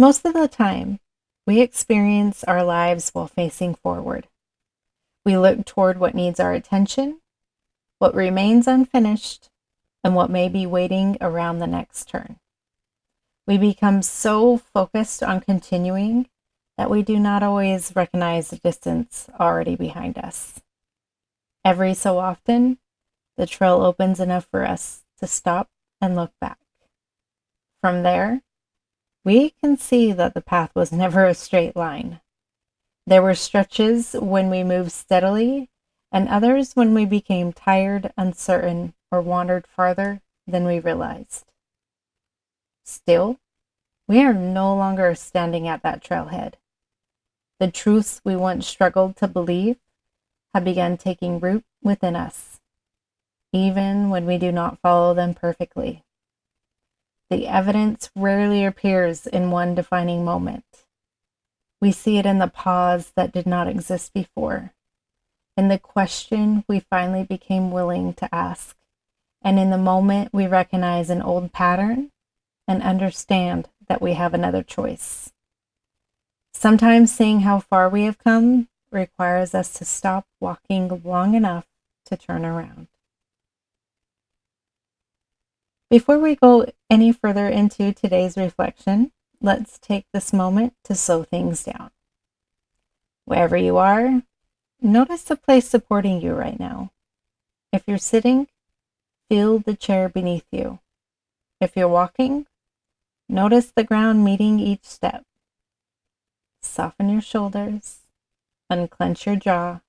Most of the time, we experience our lives while facing forward. We look toward what needs our attention, what remains unfinished, and what may be waiting around the next turn. We become so focused on continuing that we do not always recognize the distance already behind us. Every so often, the trail opens enough for us to stop and look back. From there, we can see that the path was never a straight line. There were stretches when we moved steadily, and others when we became tired, uncertain, or wandered farther than we realized. Still, we are no longer standing at that trailhead. The truths we once struggled to believe have begun taking root within us, even when we do not follow them perfectly. The evidence rarely appears in one defining moment. We see it in the pause that did not exist before, in the question we finally became willing to ask, and in the moment we recognize an old pattern and understand that we have another choice. Sometimes seeing how far we have come requires us to stop walking long enough to turn around. Before we go any further into today's reflection, let's take this moment to slow things down. Wherever you are, notice the place supporting you right now. If you're sitting, feel the chair beneath you. If you're walking, notice the ground meeting each step. Soften your shoulders, unclench your jaw,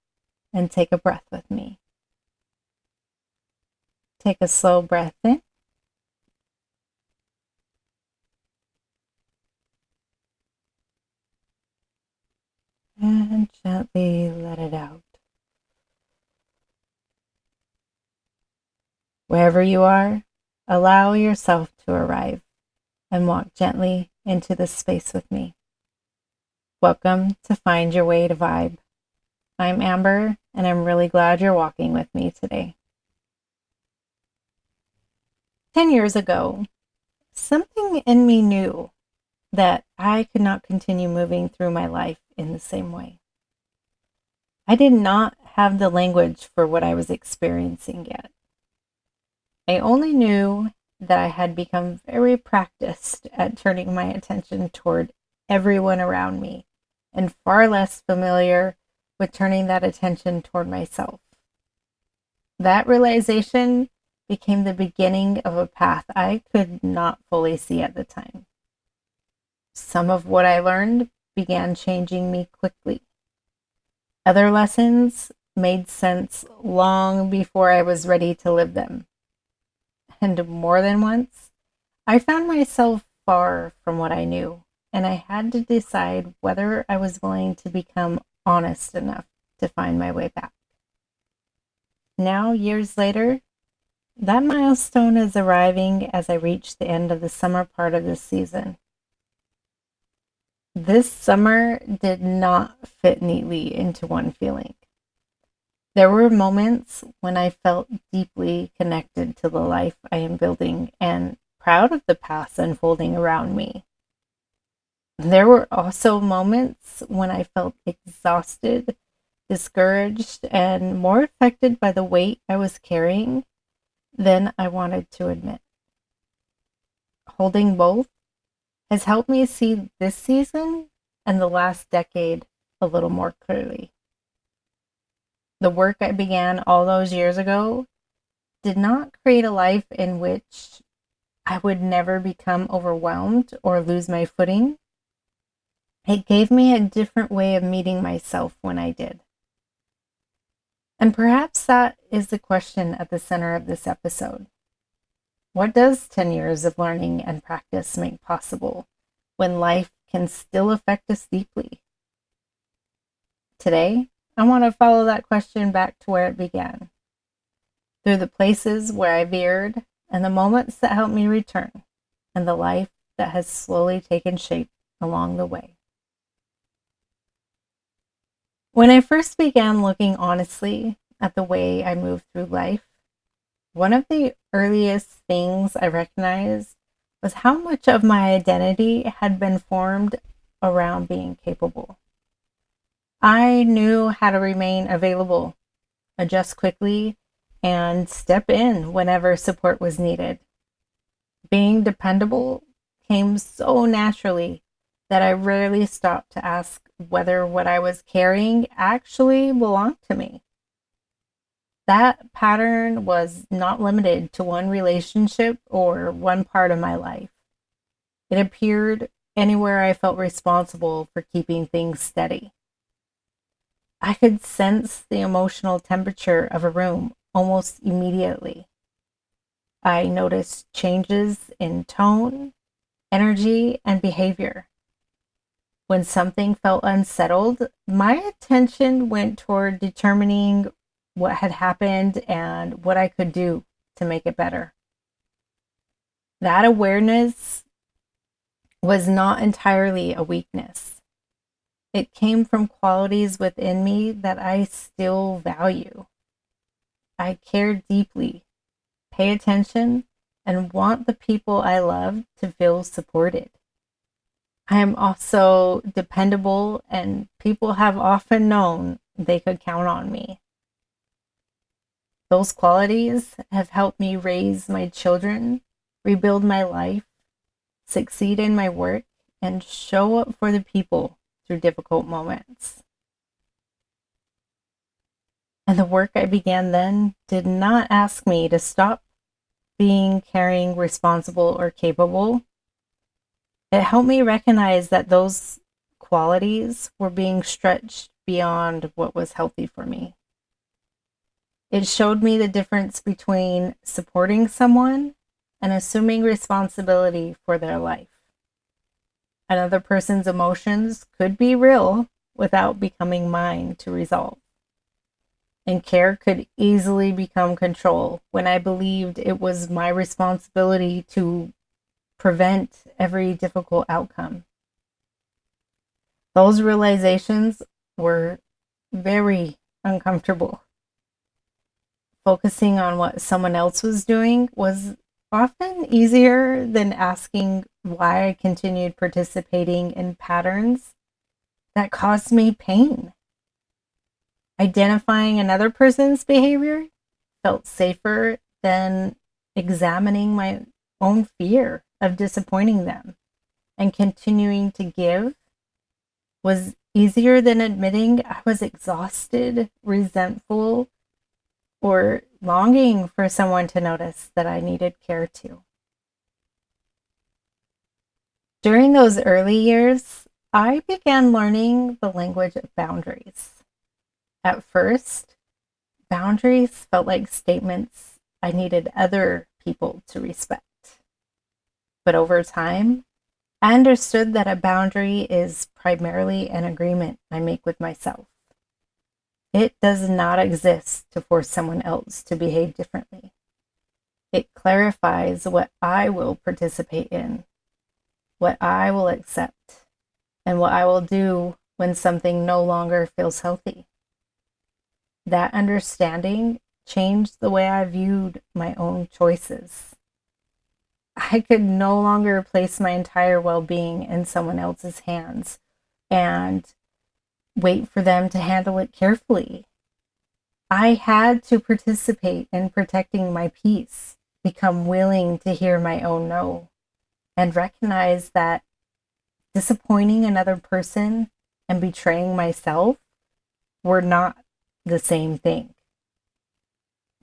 and take a breath with me. Take a slow breath in. And gently let it out. Wherever you are, allow yourself to arrive and walk gently into this space with me. Welcome to Find Your Way to Vibe. I'm Amber, and I'm really glad you're walking with me today. 10 years ago, something in me knew that I could not continue moving through my life in the same way. I did not have the language for what I was experiencing yet. I only knew that I had become very practiced at turning my attention toward everyone around me and far less familiar with turning that attention toward myself. That realization became the beginning of a path I could not fully see at the time. Some of what I learned began changing me quickly. Other lessons made sense long before I was ready to live them. And more than once, I found myself far from what I knew, and I had to decide whether I was willing to become honest enough to find my way back. Now, years later, that milestone is arriving as I reach the end of the summer part of this season. This summer did not fit neatly into one feeling. There were moments when I felt deeply connected to the life I am building and proud of the paths unfolding around me. There were also moments when I felt exhausted, discouraged, and more affected by the weight I was carrying than I wanted to admit. Holding both has helped me see this season and the last decade a little more clearly. The work I began all those years ago did not create a life in which I would never become overwhelmed or lose my footing. It gave me a different way of meeting myself when I did. And perhaps that is the question at the center of this episode. What does 10 years of learning and practice make possible when life can still affect us deeply? Today, I want to follow that question back to where it began, through the places where I veered and the moments that helped me return, and the life that has slowly taken shape along the way. When I first began looking honestly at the way I moved through life, one of the earliest things I recognized was how much of my identity had been formed around being capable. I knew how to remain available, adjust quickly, and step in whenever support was needed. Being dependable came so naturally that I rarely stopped to ask whether what I was carrying actually belonged to me. That pattern was not limited to one relationship or one part of my life. It appeared anywhere I felt responsible for keeping things steady. I could sense the emotional temperature of a room almost immediately. I noticed changes in tone, energy, and behavior. When something felt unsettled, my attention went toward determining what had happened and what I could do to make it better. That awareness was not entirely a weakness. It came from qualities within me that I still value. I care deeply, pay attention, and want the people I love to feel supported. I am also dependable, and people have often known they could count on me. Those qualities have helped me raise my children, rebuild my life, succeed in my work, and show up for the people through difficult moments. And the work I began then did not ask me to stop being caring, responsible, or capable. It helped me recognize that those qualities were being stretched beyond what was healthy for me. It showed me the difference between supporting someone and assuming responsibility for their life. Another person's emotions could be real without becoming mine to resolve. And care could easily become control when I believed it was my responsibility to prevent every difficult outcome. Those realizations were very uncomfortable. Focusing on what someone else was doing was often easier than asking why I continued participating in patterns that caused me pain. Identifying another person's behavior felt safer than examining my own fear of disappointing them, and continuing to give was easier than admitting I was exhausted, resentful, or longing for someone to notice that I needed care too. During those early years, I began learning the language of boundaries. At first, boundaries felt like statements I needed other people to respect. But over time, I understood that a boundary is primarily an agreement I make with myself. It does not exist to force someone else to behave differently. It clarifies what I will participate in, what I will accept, and what I will do when something no longer feels healthy. That understanding changed the way I viewed my own choices. I could no longer place my entire well-being in someone else's hands and wait for them to handle it carefully. I had to participate in protecting my peace, become willing to hear my own no, and recognize that disappointing another person and betraying myself were not the same thing.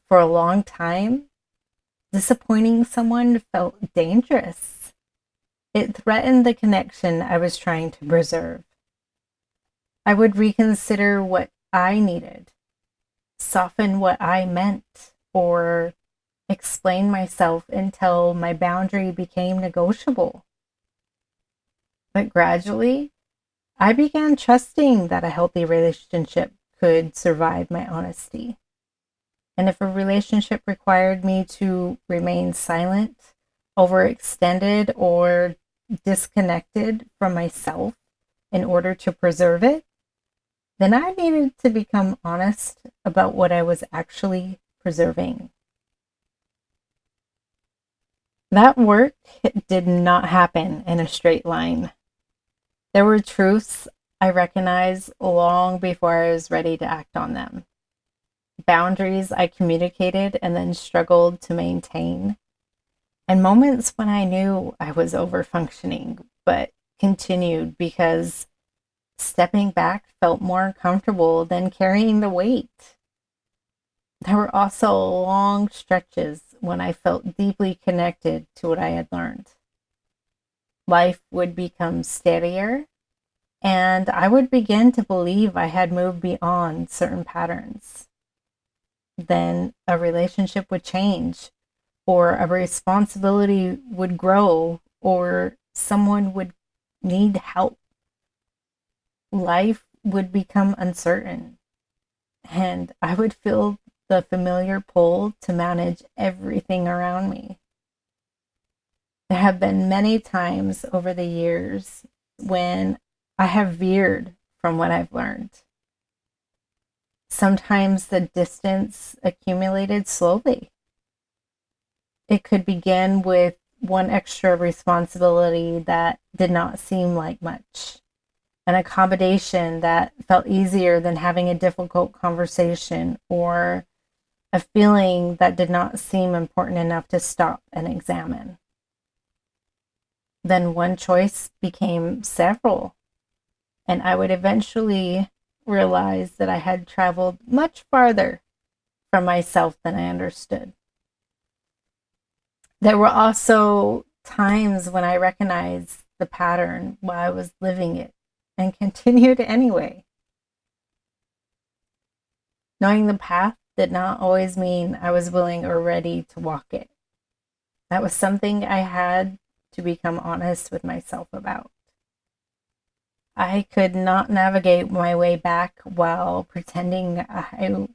For a long time, disappointing someone felt dangerous. It threatened the connection I was trying to preserve. I would reconsider what I needed, soften what I meant, or explain myself until my boundary became negotiable. But gradually, I began trusting that a healthy relationship could survive my honesty. And if a relationship required me to remain silent, overextended, or disconnected from myself in order to preserve it, then I needed to become honest about what I was actually preserving. That work did not happen in a straight line. There were truths I recognized long before I was ready to act on them. Boundaries I communicated and then struggled to maintain. And moments when I knew I was overfunctioning, but continued because stepping back felt more comfortable than carrying the weight. There were also long stretches when I felt deeply connected to what I had learned. Life would become steadier, and I would begin to believe I had moved beyond certain patterns. Then a relationship would change, or a responsibility would grow, or someone would need help. Life would become uncertain, and I would feel the familiar pull to manage everything around me. There have been many times over the years when I have veered from what I've learned. Sometimes the distance accumulated slowly. It could begin with one extra responsibility that did not seem like much, an accommodation that felt easier than having a difficult conversation, or a feeling that did not seem important enough to stop and examine. Then one choice became several, and I would eventually realize that I had traveled much farther from myself than I understood. There were also times when I recognized the pattern while I was living it and continued anyway. Knowing the path did not always mean I was willing or ready to walk it. That was something I had to become honest with myself about. I could not navigate my way back while pretending I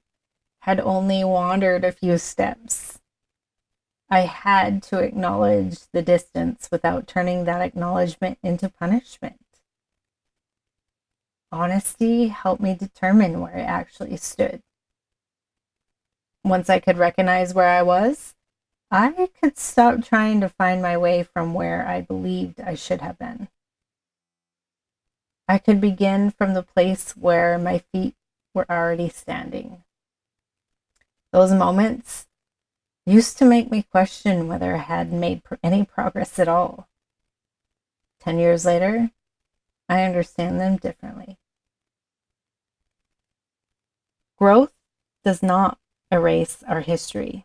had only wandered a few steps. I had to acknowledge the distance without turning that acknowledgement into punishment. Honesty helped me determine where I actually stood. Once I could recognize where I was, I could stop trying to find my way from where I believed I should have been. I could begin from the place where my feet were already standing. Those moments used to make me question whether I had made any progress at all. 10 years later, I understand them differently. Growth does not erase our history.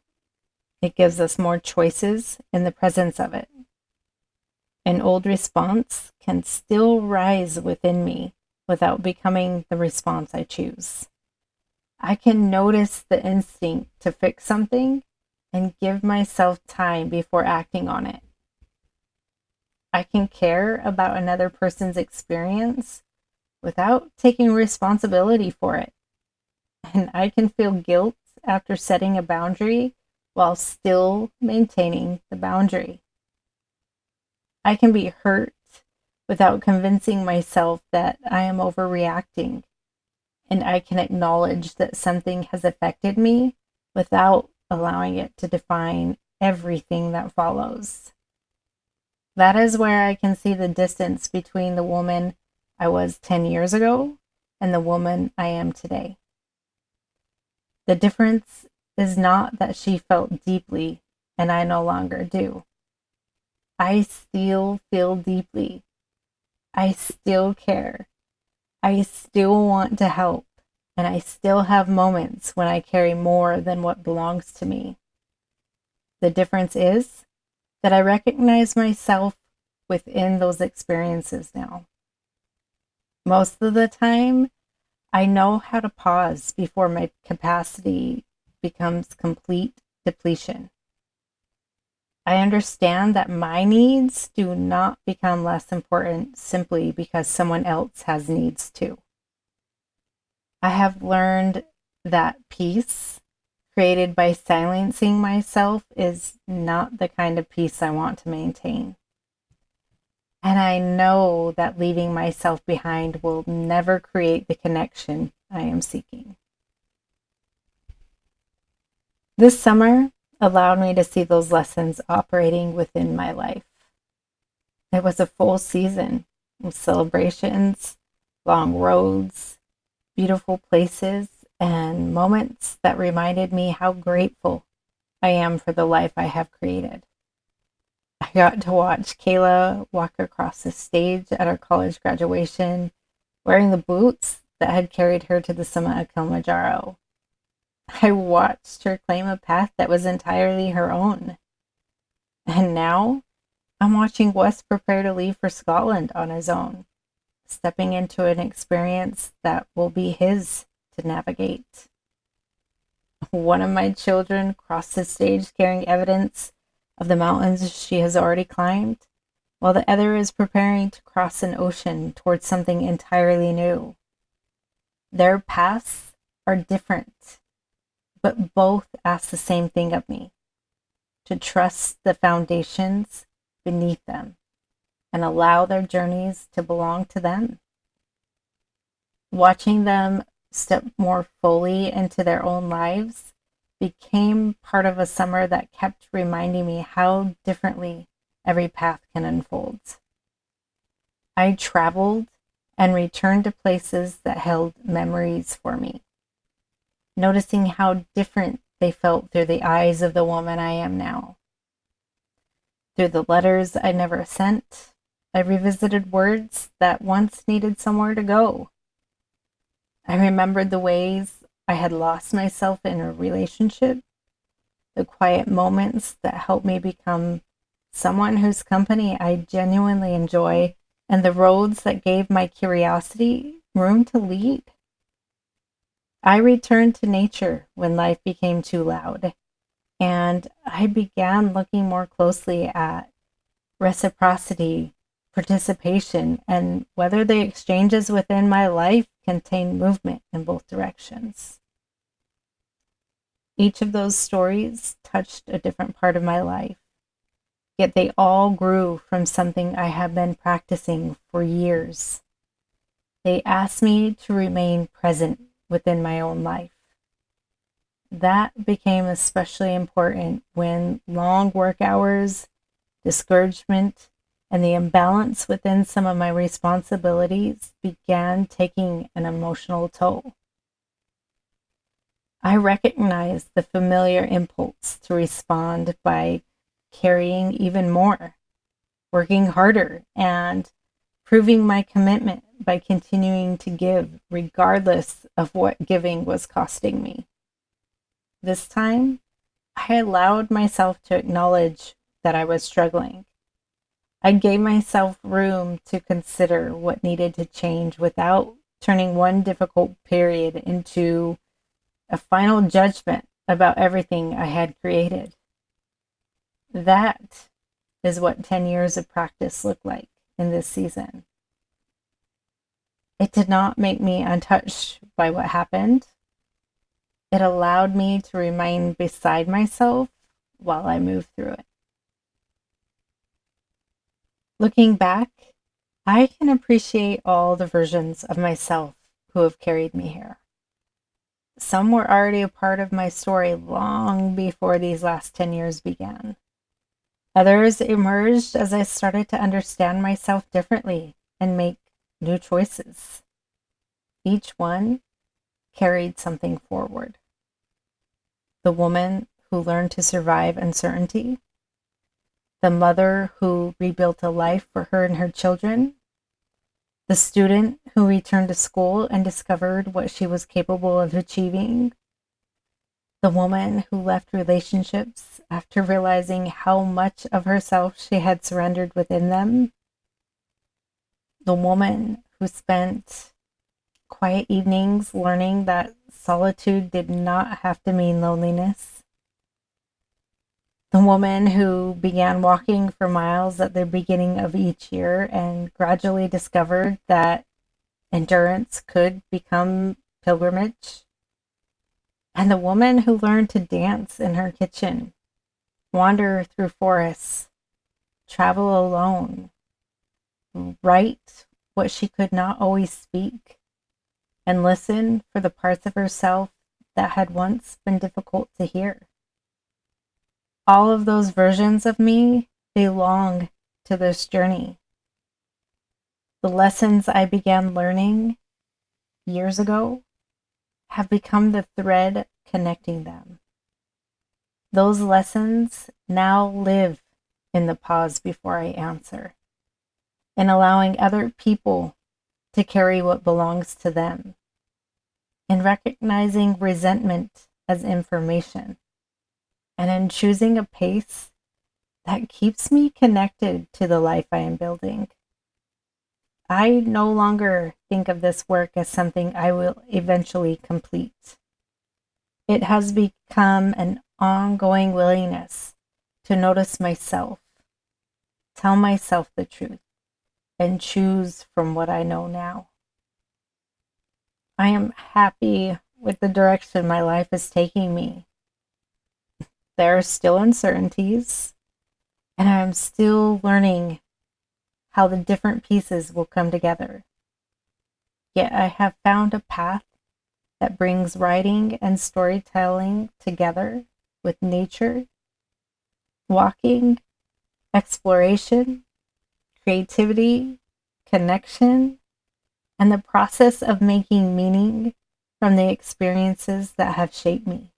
It gives us more choices in the presence of it. An old response can still rise within me without becoming the response I choose. I can notice the instinct to fix something and give myself time before acting on it. I can care about another person's experience without taking responsibility for it. And I can feel guilt after setting a boundary while still maintaining the boundary. I can be hurt without convincing myself that I am overreacting. And I can acknowledge that something has affected me without allowing it to define everything that follows. That is where I can see the distance between the woman I was 10 years ago and the woman I am today. The difference is not that she felt deeply and I no longer do. I still feel deeply. I still care. I still want to help. And I still have moments when I carry more than what belongs to me. The difference is that I recognize myself within those experiences now. Most of the time, I know how to pause before my capacity becomes complete depletion. I understand that my needs do not become less important simply because someone else has needs too. I have learned that peace created by silencing myself is not the kind of peace I want to maintain. And I know that leaving myself behind will never create the connection I am seeking. This summer, allowed me to see those lessons operating within my life. It was a full season of celebrations, long roads, beautiful places, and moments that reminded me how grateful I am for the life I have created. I got to watch Kayla walk across the stage at our college graduation wearing the boots that had carried her to the summit of Kilimanjaro. I watched her claim a path that was entirely her own. And now I'm watching Wes prepare to leave for Scotland on his own, stepping into an experience that will be his to navigate. One of my children crossed the stage carrying evidence of the mountains she has already climbed, while the other is preparing to cross an ocean towards something entirely new. Their paths are different, but both ask the same thing of me: to trust the foundations beneath them and allow their journeys to belong to them. Watching them step more fully into their own lives became part of a summer that kept reminding me how differently every path can unfold. I traveled and returned to places that held memories for me, noticing how different they felt through the eyes of the woman I am now. Through the letters I never sent, I revisited words that once needed somewhere to go. I remembered the ways I had lost myself in a relationship, the quiet moments that helped me become someone whose company I genuinely enjoy, and the roads that gave my curiosity room to lead. I returned to nature when life became too loud, and I began looking more closely at reciprocity, participation, and whether the exchanges within my life contained movement in both directions. Each of those stories touched a different part of my life, yet they all grew from something I have been practicing for years. They asked me to remain present within my own life. That became especially important when long work hours, discouragement, and the imbalance within some of my responsibilities began taking an emotional toll. I recognized the familiar impulse to respond by carrying even more, working harder, and proving my commitment by continuing to give, regardless of what giving was costing me. This time, I allowed myself to acknowledge that I was struggling. I gave myself room to consider what needed to change without turning one difficult period into a final judgment about everything I had created. That is what 10 years of practice looked like in this season. It did not make me untouched by what happened. It allowed me to remain beside myself while I moved through it. Looking back, I can appreciate all the versions of myself who have carried me here. Some were already a part of my story long before these last 10 years began. Others emerged as I started to understand myself differently and make new choices. Each one carried something forward. The woman who learned to survive uncertainty, the mother who rebuilt a life for her and her children, the student who returned to school and discovered what she was capable of achieving, the woman who left relationships after realizing how much of herself she had surrendered within them, the woman who spent quiet evenings learning that solitude did not have to mean loneliness, the woman who began walking for miles at the beginning of each year and gradually discovered that endurance could become pilgrimage, and the woman who learned to dance in her kitchen, wander through forests, travel alone, write what she could not always speak, and listen for the parts of herself that had once been difficult to hear. All of those versions of me belong to this journey. The lessons I began learning years ago have become the thread connecting them. Those lessons now live in the pause before I answer, and allowing other people to carry what belongs to them, in recognizing resentment as information, and in choosing a pace that keeps me connected to the life I am building. I no longer think of this work as something I will eventually complete. It has become an ongoing willingness to notice myself, tell myself the truth, and choose from what I know now. I am happy with the direction my life is taking me. There are still uncertainties, and I am still learning how the different pieces will come together. Yet I have found a path that brings writing and storytelling together with nature, walking, exploration, creativity, connection, and the process of making meaning from the experiences that have shaped me.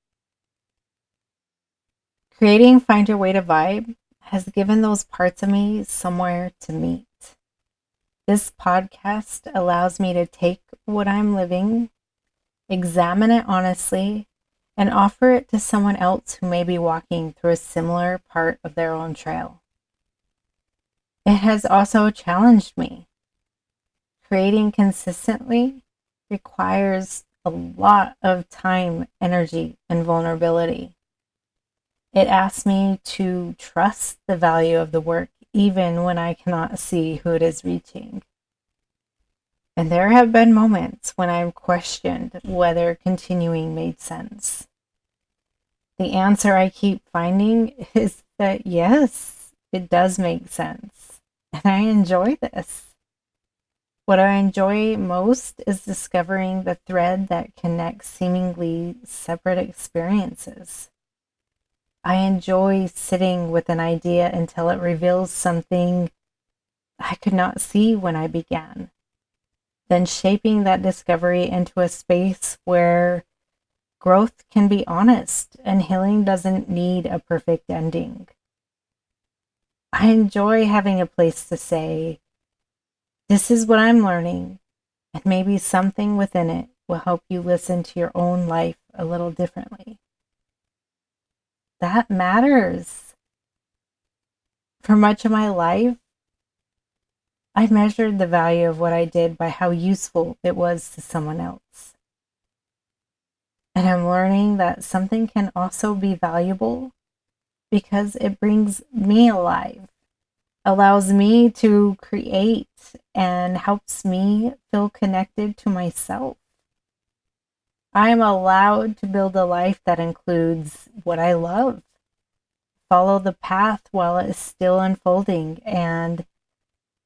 Creating Find Your Way to Vibe has given those parts of me somewhere to meet. This podcast allows me to take what I'm living, examine it honestly, and offer it to someone else who may be walking through a similar part of their own trail. It has also challenged me. Creating consistently requires a lot of time, energy, and vulnerability. It asks me to trust the value of the work even when I cannot see who it is reaching. And there have been moments when I've questioned whether continuing made sense. The answer I keep finding is that yes, it does make sense. And I enjoy this. What I enjoy most is discovering the thread that connects seemingly separate experiences. I enjoy sitting with an idea until it reveals something I could not see when I began, then shaping that discovery into a space where growth can be honest and healing doesn't need a perfect ending. I enjoy having a place to say, this is what I'm learning, and maybe something within it will help you listen to your own life a little differently. That matters. For much of my life, I measured the value of what I did by how useful it was to someone else. And I'm learning that something can also be valuable because it brings me alive, allows me to create, and helps me feel connected to myself. I am allowed to build a life that includes what I love, follow the path while it is still unfolding, and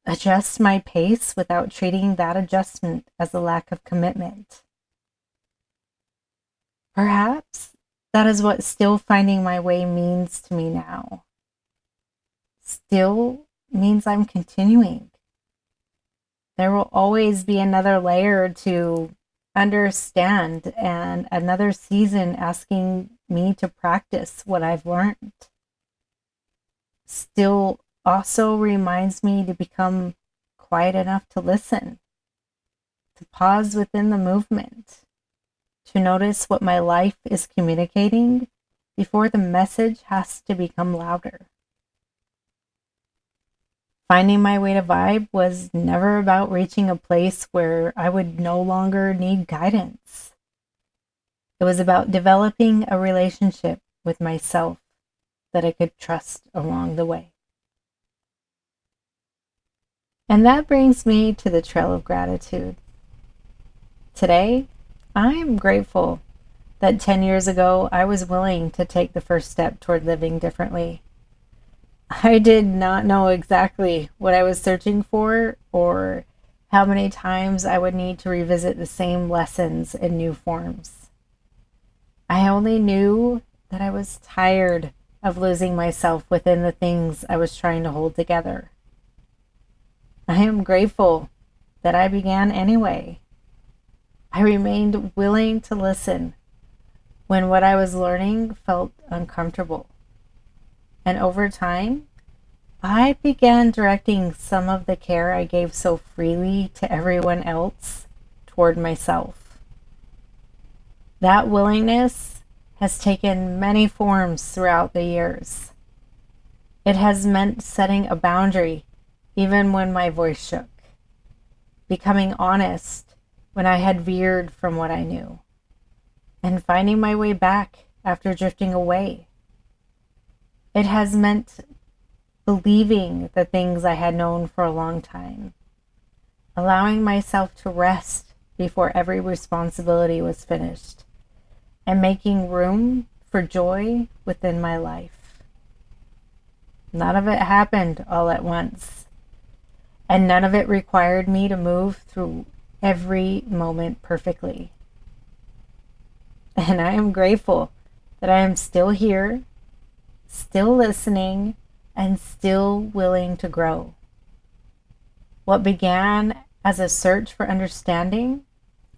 adjust my pace without treating that adjustment as a lack of commitment. Perhaps that is what still finding my way means to me now. Still means I'm continuing. There will always be another layer to understand and another season asking me to practice what I've learned. Still also reminds me to become quiet enough to listen, to pause within the movement, to notice what my life is communicating before the message has to become louder. Finding my way to vibe was never about reaching a place where I would no longer need guidance. It was about developing a relationship with myself that I could trust along the way. And that brings me to the trail of gratitude. Today, I am grateful that 10 years ago I was willing to take the first step toward living differently. I did not know exactly what I was searching for or how many times I would need to revisit the same lessons in new forms. I only knew that I was tired of losing myself within the things I was trying to hold together. I am grateful that I began anyway. I remained willing to listen when what I was learning felt uncomfortable. And over time, I began directing some of the care I gave so freely to everyone else toward myself. That willingness has taken many forms throughout the years. It has meant setting a boundary even when my voice shook, becoming honest when I had veered from what I knew, and finding my way back after drifting away. It has meant believing the things I had known for a long time, allowing myself to rest before every responsibility was finished, and making room for joy within my life. None of it happened all at once, and none of it required me to move through every moment perfectly. And I am grateful that I am still here, still listening, and still willing to grow. What began as a search for understanding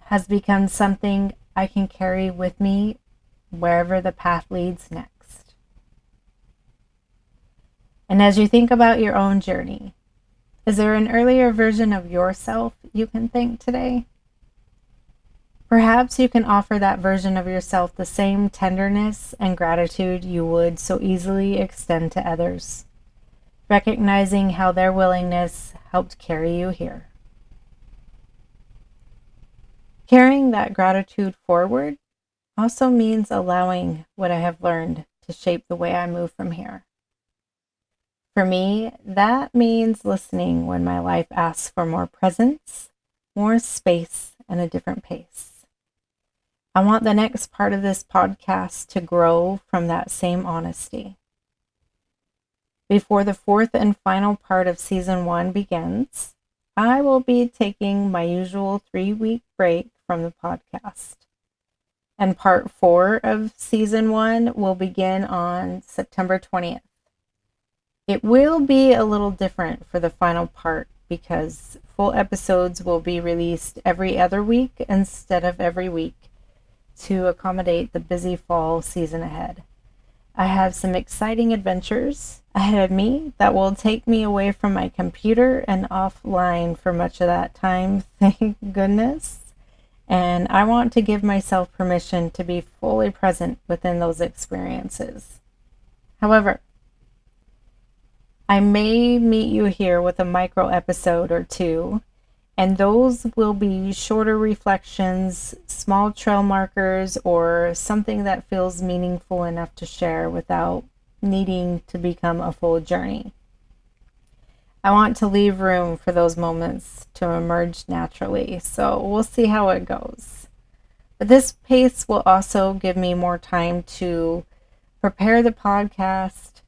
has become something I can carry with me wherever the path leads next. And as you think about your own journey, is there an earlier version of yourself you can thank today? Perhaps you can offer that version of yourself the same tenderness and gratitude you would so easily extend to others, recognizing how their willingness helped carry you here. Carrying that gratitude forward also means allowing what I have learned to shape the way I move from here. For me, that means listening when my life asks for more presence, more space, and a different pace. I want the next part of this podcast to grow from that same honesty. Before the fourth and final part of season 1 begins, I will be taking my usual 3-week break from the podcast. And part 4 of season 1 will begin on September 20th. It will be a little different for the final part because full episodes will be released every other week instead of every week to accommodate the busy fall season ahead. I have some exciting adventures ahead of me that will take me away from my computer and offline for much of that time, thank goodness. And I want to give myself permission to be fully present within those experiences. However, I may meet you here with a micro episode or two, and those will be shorter reflections, small trail markers, or something that feels meaningful enough to share without needing to become a full journey. I want to leave room for those moments to emerge naturally, so we'll see how it goes. But this pace will also give me more time to prepare the podcast,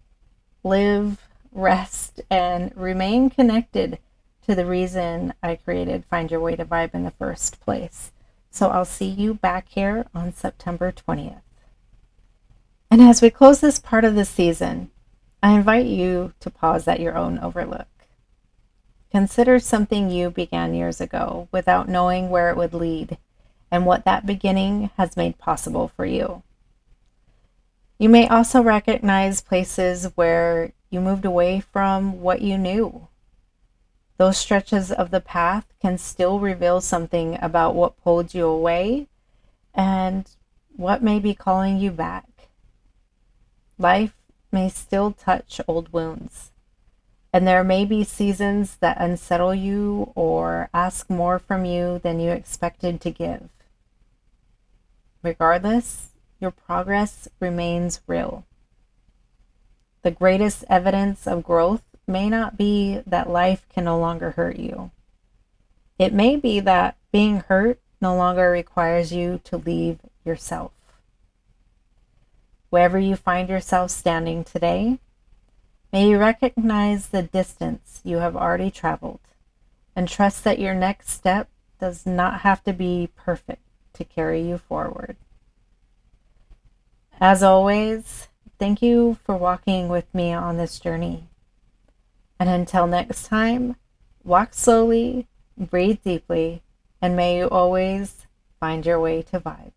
live, rest, and remain connected to the reason I created Find Your Way to Vibe in the first place. So I'll see you back here on September 20th. And as we close this part of the season, I invite you to pause at your own overlook. Consider something you began years ago without knowing where it would lead and what that beginning has made possible for you. You may also recognize places where you moved away from what you knew. Those stretches of the path can still reveal something about what pulled you away and what may be calling you back. Life may still touch old wounds, and there may be seasons that unsettle you or ask more from you than you expected to give. Regardless, your progress remains real. The greatest evidence of growth may not be that life can no longer hurt you. It may be that being hurt no longer requires you to leave yourself. Wherever you find yourself standing today, may you recognize the distance you have already traveled and trust that your next step does not have to be perfect to carry you forward. As always, thank you for walking with me on this journey. And until next time, walk slowly, breathe deeply, and may you always find your way to vibe.